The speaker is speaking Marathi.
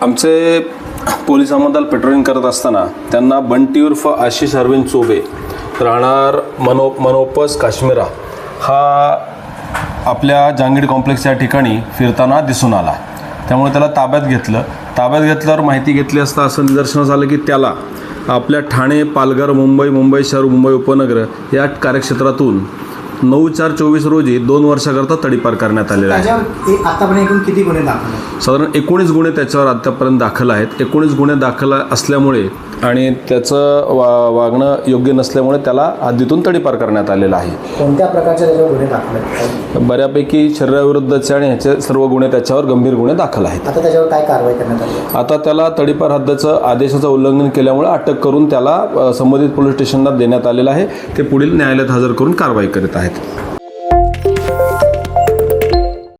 आमचे पोलीस अंमलदार पेट्रोलिंग करत असताना त्यांना बंटी उर्फ आशिष अरविंद चोबे राहणार मनोपस काश्मीरा हा आपल्या जांगीड कॉम्प्लेक्स या ठिकाणी फिरताना दिसून आला. त्यामुळे त्याला ताब्यात घेतलं. ताब्यात घेतल्यावर माहिती घेतली असता असं निदर्शनास आलं की त्याला आपल्या ठाणे, पालघर, मुंबई शहर, मुंबई उपनगर या कार्यक्षेत्रातून 9/4/24 रोजी 2 वर्षाकरता तडीपार करण्यात आलेला आहे. आतापर्यंत एकूण किती गुन्हे दाखल आहेत? साधारण 19 गुन्हे त्याच्यावर आतापर्यंत दाखल आहेत. 19 गुन्हे दाखल असल्यामुळे आणि त्याचं वागणं योग्य नसल्यामुळे त्याला हद्दीतून तडीपार करण्यात आलेला आहे. कोणत्या प्रकारचे त्याच्यावर गुन्हे दाखल आहेत? बऱ्यापैकी शरीराविरुद्धचे आणि ह्याचे सर्व गुन्हे त्याच्यावर गंभीर गुन्हे दाखल आहेत. आता त्याच्यावर काय कारवाई करण्यात आली? आता त्याला तडीपार हद्दीचं आदेशाचं उल्लंघन केल्यामुळे अटक करून त्याला संबंधित पोलीस स्टेशनला देण्यात आलेलं आहे. ते पुढील न्यायालयात हजर करून कारवाई करीत आहेत.